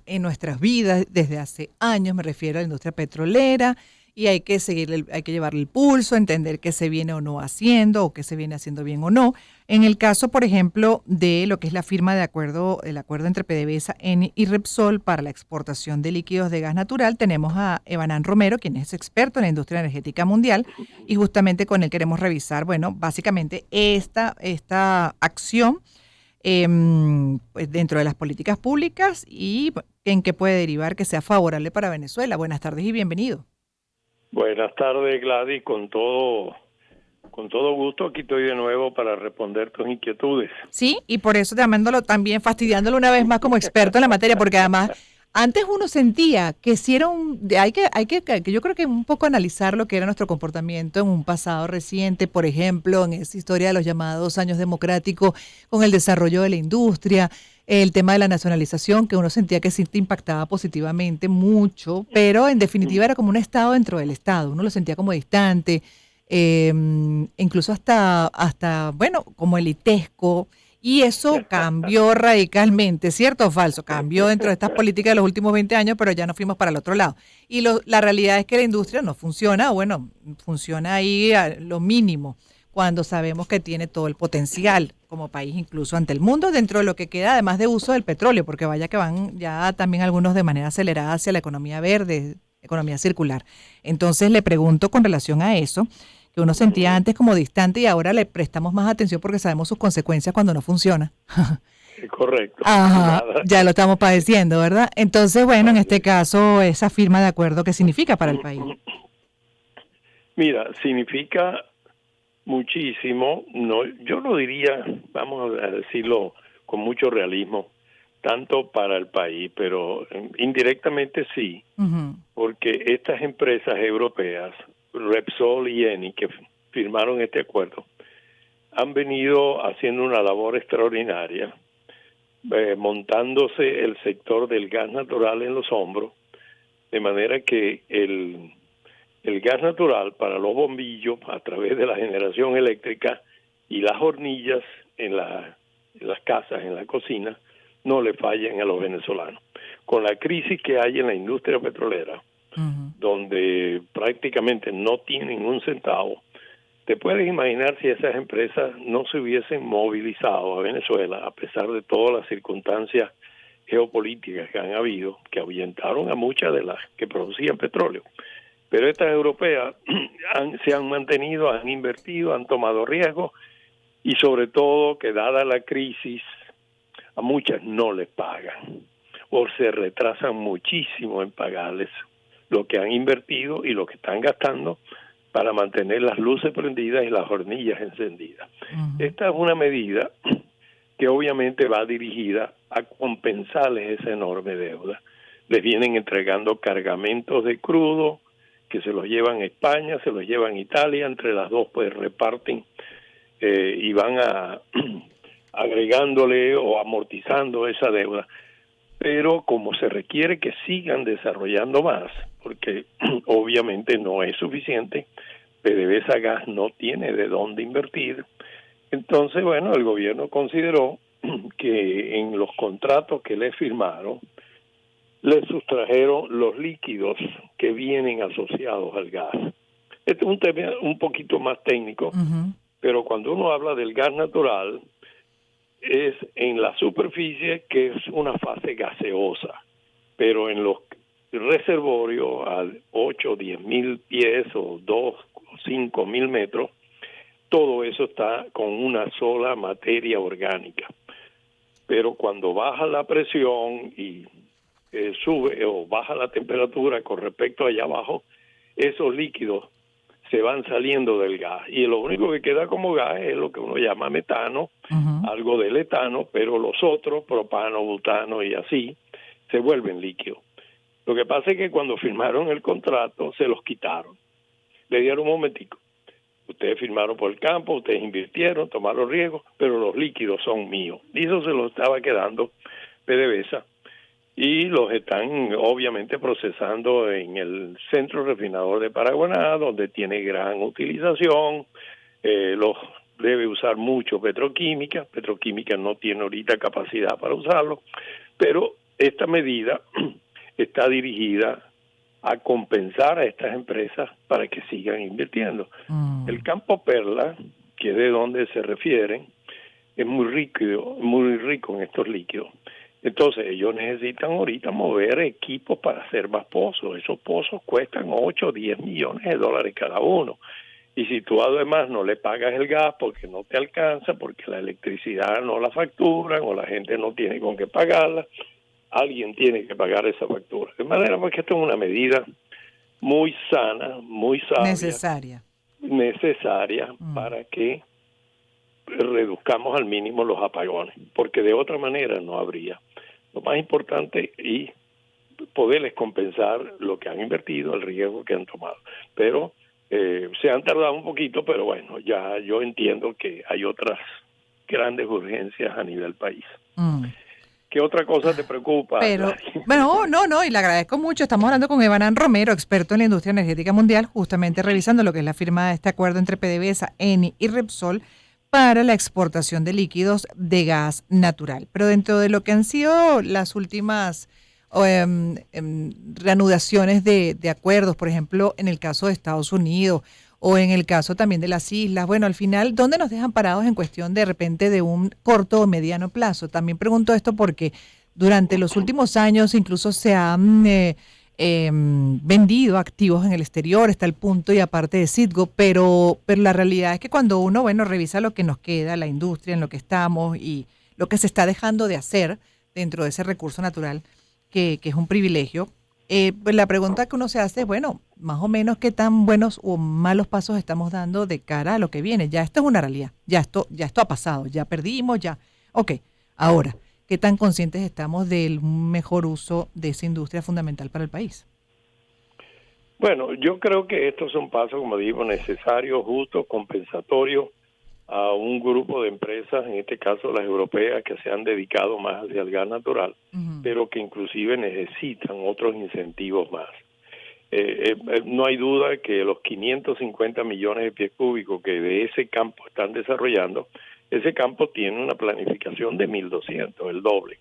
en nuestras vidas desde hace años, me refiero a la industria petrolera, y hay que seguir, hay que llevarle el pulso, entender qué se viene o no haciendo, o qué se viene haciendo bien o no. En el caso, por ejemplo, de lo que es la firma de acuerdo, el acuerdo entre PDVSA, Eni y Repsol para la exportación de líquidos de gas natural, tenemos a Evanán Romero, quien es experto en la industria energética mundial, y justamente con él queremos revisar, bueno, básicamente esta acción pues dentro de las políticas públicas y en qué puede derivar que sea favorable para Venezuela. Buenas tardes y bienvenido. Buenas tardes, Gladys, con todo gusto aquí estoy de nuevo para responder tus inquietudes. Sí, y por eso llamándolo también, fastidiándolo una vez más como experto en la materia, porque además antes uno sentía que si era que yo creo que un poco analizar lo que era nuestro comportamiento en un pasado reciente, por ejemplo, en esa historia de los llamados años democráticos, con el desarrollo de la industria, el tema de la nacionalización, que uno sentía que sí te impactaba positivamente mucho, pero en definitiva era como un estado dentro del estado, uno lo sentía como distante, incluso hasta, bueno, como elitesco, y eso cambió radicalmente, ¿cierto o falso? Cambió dentro de estas políticas de los últimos 20 años, pero ya nos fuimos para el otro lado. Y la realidad es que la industria no funciona, o bueno, funciona ahí a lo mínimo, cuando sabemos que tiene todo el potencial como país, incluso ante el mundo, dentro de lo que queda, además de uso del petróleo, porque vaya que van ya también algunos de manera acelerada hacia la economía verde, economía circular. Entonces le pregunto con relación a eso, que uno sentía antes como distante y ahora le prestamos más atención porque sabemos sus consecuencias cuando no funciona. Correcto. Ajá, Nada. ya lo estamos padeciendo, ¿verdad? Entonces, bueno, en este caso, esa firma de acuerdo, ¿qué significa para el país? Mira, significa muchísimo, no, yo no diría, vamos a decirlo con mucho realismo, tanto para el país, pero indirectamente sí, Ujú. porque estas empresas europeas, Repsol y Eni, que firmaron este acuerdo, han venido haciendo una labor extraordinaria, montándose el sector del gas natural en los hombros, de manera que el gas natural para los bombillos a través de la generación eléctrica y las hornillas en las casas, en la cocina, no le fallan a los venezolanos. Con la crisis que hay en la industria petrolera, Ujú. donde prácticamente no tienen un centavo, te puedes imaginar si esas empresas no se hubiesen movilizado a Venezuela, a pesar de todas las circunstancias geopolíticas que han habido, que ahuyentaron a muchas de las que producían petróleo. Pero estas europeas se han mantenido, han invertido, han tomado riesgos y sobre todo que dada la crisis, a muchas no les pagan o se retrasan muchísimo en pagarles lo que han invertido y lo que están gastando para mantener las luces prendidas y las hornillas encendidas. Ujú. Esta es una medida que obviamente va dirigida a compensarles esa enorme deuda. Les vienen entregando cargamentos de crudo que se los llevan a España, se los llevan a Italia, entre las dos pues reparten y van agregándole o amortizando esa deuda. Pero como se requiere que sigan desarrollando más, porque obviamente no es suficiente, PDVSA Gas no tiene de dónde invertir, entonces, bueno, el gobierno consideró que en los contratos que le firmaron, le sustrajeron los líquidos que vienen asociados al gas. Este es un tema un poquito más técnico, Ujú. pero cuando uno habla del gas natural, es en la superficie que es una fase gaseosa, pero en los reservorios a 8 o 10 mil pies o 2 o 5 mil metros, todo eso está con una sola materia orgánica. Pero cuando baja la presión y sube o baja la temperatura con respecto allá abajo, esos líquidos se van saliendo del gas y lo único que queda como gas es lo que uno llama metano, Ujú. algo del etano, pero los otros, propano, butano y así, se vuelven líquidos. Lo que pasa es que cuando firmaron el contrato se los quitaron, le dieron un momentico. Ustedes firmaron por el campo, ustedes invirtieron, tomaron riesgos, pero los líquidos son míos. Y eso se los estaba quedando PDVSA y los están obviamente procesando en el centro refinador de Paraguaná, donde tiene gran utilización, los debe usar mucho petroquímica no tiene ahorita capacidad para usarlo, pero esta medida está dirigida a compensar a estas empresas para que sigan invirtiendo. El campo Perla, que es de donde se refieren, es muy rico en estos líquidos. Entonces ellos necesitan ahorita mover equipos para hacer más pozos. Esos pozos cuestan 8 o 10 millones de dólares cada uno. Y si tú además no le pagas el gas porque no te alcanza, porque la electricidad no la facturan o la gente no tiene con qué pagarla, alguien tiene que pagar esa factura. De manera que esto es una medida muy sana, muy sabia, necesaria para que reduzcamos al mínimo los apagones, porque de otra manera no habría. Lo más importante es poderles compensar lo que han invertido, el riesgo que han tomado. Pero se han tardado un poquito, pero bueno, ya yo entiendo que hay otras grandes urgencias a nivel país. ¿Qué otra cosa te preocupa? Pero, bueno, no, y le agradezco mucho. Estamos hablando con Evanán Romero, experto en la industria energética mundial, justamente revisando lo que es la firma de este acuerdo entre PDVSA, Eni y Repsol para la exportación de líquidos de gas natural. Pero dentro de lo que han sido las últimas reanudaciones de acuerdos, por ejemplo, en el caso de Estados Unidos o en el caso también de las islas, bueno, al final, ¿dónde nos dejan parados en cuestión de repente de un corto o mediano plazo? También pregunto esto porque durante los últimos años incluso se han vendido activos en el exterior, está el punto y aparte de Citgo, pero la realidad es que cuando uno, bueno, revisa lo que nos queda, la industria en lo que estamos y lo que se está dejando de hacer dentro de ese recurso natural, que es un privilegio, pues la pregunta que uno se hace es, bueno, más o menos qué tan buenos o malos pasos estamos dando de cara a lo que viene. Ya esto es una realidad, ya esto ha pasado, ya perdimos, ya. Ok, ahora, ¿qué tan conscientes estamos del mejor uso de esa industria fundamental para el país? Bueno, yo creo que estos son pasos, como digo, necesarios, justos, compensatorios a un grupo de empresas, en este caso las europeas, que se han dedicado más hacia el gas natural, pero que inclusive necesitan otros incentivos más. No hay duda que los 550 millones de pies cúbicos que de ese campo están desarrollando, ese campo tiene una planificación de 1.200, el doble.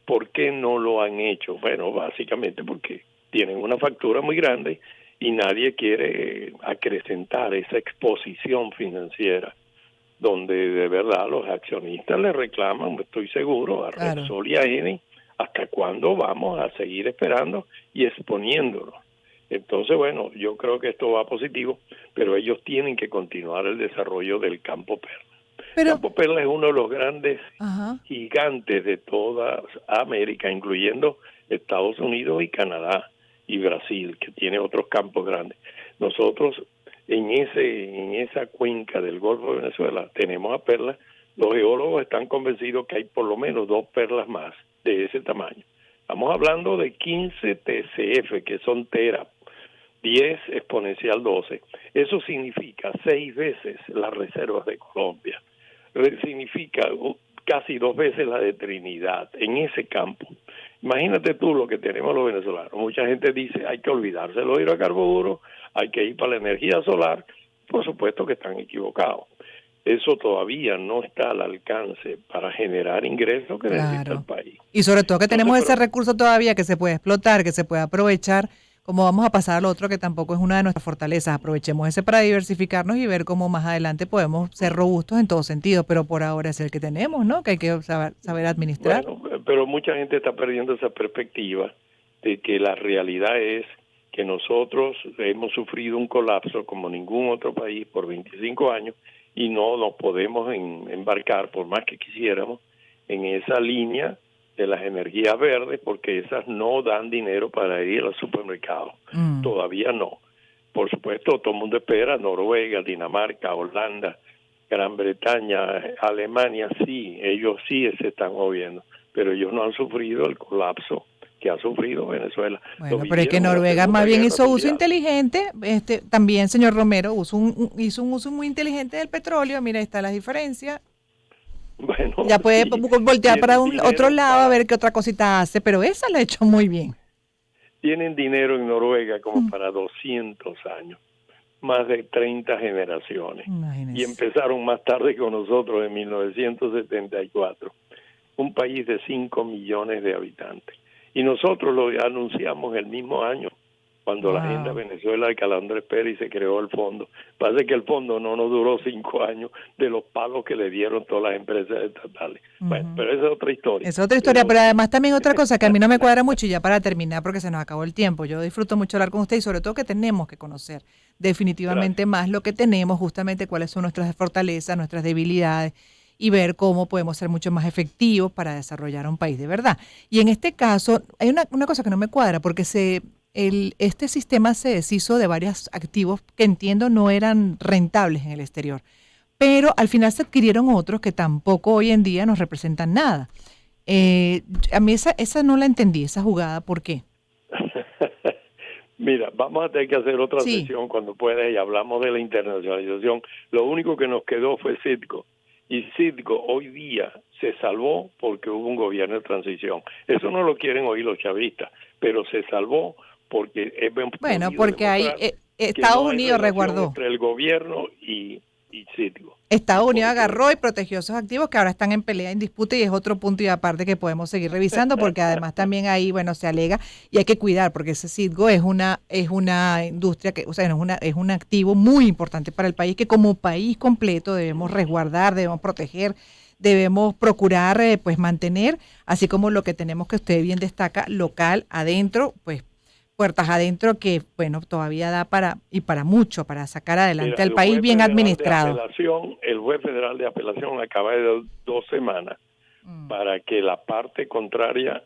¿Por qué no lo han hecho? Bueno, básicamente porque tienen una factura muy grande y nadie quiere acrecentar esa exposición financiera, donde de verdad los accionistas le reclaman, estoy seguro, a Repsol y a Eni, ¿hasta cuándo vamos a seguir esperando y exponiéndonos? Entonces, bueno, yo creo que esto va positivo, pero ellos tienen que continuar el desarrollo del Campo Perla. Campo Perla es uno de los grandes gigantes de toda América, incluyendo Estados Unidos y Canadá y Brasil, que tiene otros campos grandes. Nosotros en esa cuenca del Golfo de Venezuela tenemos a Perla. Los geólogos están convencidos que hay por lo menos 2 perlas más de ese tamaño. Estamos hablando de 15 TCF, que son tera, 10 exponencial 12. Eso significa 6 veces las reservas de Colombia. Significa casi 2 veces la de Trinidad en ese campo. Imagínate tú lo que tenemos los venezolanos. Mucha gente dice hay que olvidarse de los hidrocarburos, hay que ir para la energía solar. Por supuesto que están equivocados. Eso todavía no está al alcance para generar ingresos que necesita el país. Y sobre todo que tenemos ese recurso todavía que se puede explotar, que se puede aprovechar. Como vamos a pasar al otro que tampoco es una de nuestras fortalezas, aprovechemos ese para diversificarnos y ver cómo más adelante podemos ser robustos en todo sentido, pero por ahora es el que tenemos, ¿no? Que hay que saber administrar. Bueno, pero mucha gente está perdiendo esa perspectiva de que la realidad es que nosotros hemos sufrido un colapso como ningún otro país por 25 años y no nos podemos embarcar, por más que quisiéramos, en esa línea de las energías verdes, porque esas no dan dinero para ir al supermercado. Todavía no. Por supuesto, todo el mundo espera, Noruega, Dinamarca, Holanda, Gran Bretaña, Alemania, sí, ellos sí se están moviendo, pero ellos no han sufrido el colapso que ha sufrido Venezuela. Bueno, pero es que Noruega más bien hizo uso inteligente, también, señor Romero, hizo un uso muy inteligente del petróleo, mira, ahí está la diferencia. Bueno, ya puede voltear para otro lado a ver qué otra cosita hace, pero esa la ha hecho muy bien. Tienen dinero en Noruega como para 200 años, más de 30 generaciones. Imagínese. Y empezaron más tarde con nosotros en 1974. Un país de 5 millones de habitantes. Y nosotros lo anunciamos el mismo año, cuando la Agenda Wow. Venezuela de Calandres Pérez se creó el fondo. Parece que el fondo no nos duró 5 años de los palos que le dieron todas las empresas estatales. Bueno, Ujú. pero esa es otra historia. Es otra historia, pero además también otra cosa que a mí no me cuadra mucho, y ya para terminar, porque se nos acabó el tiempo. Yo disfruto mucho hablar con usted y sobre todo que tenemos que conocer definitivamente Gracias. más lo que tenemos, justamente cuáles son nuestras fortalezas, nuestras debilidades y ver cómo podemos ser mucho más efectivos para desarrollar un país de verdad. Y en este caso, hay una cosa que no me cuadra, porque este sistema se deshizo de varios activos que entiendo no eran rentables en el exterior, pero al final se adquirieron otros que tampoco hoy en día nos representan nada. A mí esa no la entendí, esa jugada, ¿por qué? Mira, vamos a tener que hacer otra Sí, sesión cuando pueda y hablamos de la internacionalización. Lo único que nos quedó fue Citgo. Y Citgo hoy día se salvó porque hubo un gobierno de transición. Eso no lo quieren oír los chavistas, pero se salvó porque hemos bueno, podido porque demostrar que Estados no hay Unidos relación resguardó. entre el gobierno y Citgo. Estados Unidos Porque agarró y protegió esos activos que ahora están en pelea, en disputa, y es otro punto y aparte que podemos seguir revisando porque además también ahí, bueno, se alega y hay que cuidar porque ese Citgo es una industria que, o sea, es un activo muy importante para el país que como país completo debemos resguardar, debemos proteger, debemos procurar pues mantener, así como lo que tenemos que usted bien destaca, local, adentro, pues puertas adentro que, bueno, todavía da para mucho, para sacar mira, adelante al país bien administrado. El juez federal de apelación acaba de dar 2 semanas Mm. para que la parte contraria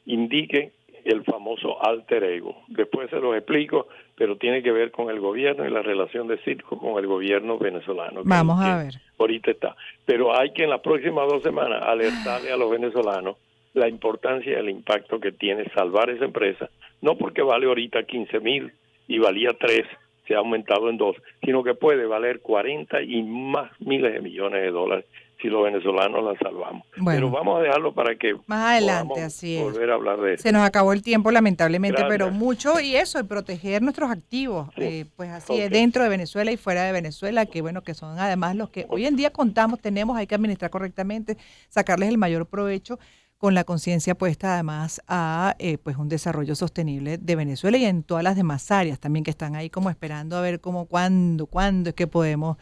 indique el famoso alter ego. Después se los explico, pero tiene que ver con el gobierno y la relación de Citgo con el gobierno venezolano, Vamos a que ver. ahorita está. Pero hay que en las próximas 2 semanas alertarle a los venezolanos la importancia y el impacto que tiene salvar esa empresa, no porque vale ahorita 15,000 y valía 3, se ha aumentado en 2, sino que puede valer 40 y más miles de millones de dólares si los venezolanos la salvamos. Pero Bueno, vamos a dejarlo para que más adelante, podamos así es. volver a hablar de Se esto. nos acabó el tiempo, lamentablemente, pero Gracias. mucho y eso, y proteger nuestros activos, Sí. pues así es, Ok. dentro de Venezuela y fuera de Venezuela, que bueno, que son además los que hoy en día contamos, tenemos, hay que administrar correctamente, sacarles el mayor provecho con la conciencia puesta además a pues un desarrollo sostenible de Venezuela y en todas las demás áreas también que están ahí como esperando a ver cómo, cuándo es que podemos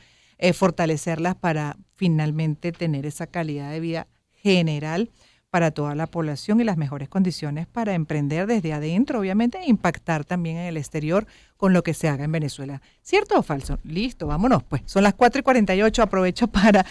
fortalecerlas para finalmente tener esa calidad de vida general para toda la población y las mejores condiciones para emprender desde adentro, obviamente, e impactar también en el exterior con lo que se haga en Venezuela. ¿Cierto o falso? Listo, vámonos, pues. Son las 4:48, aprovecho para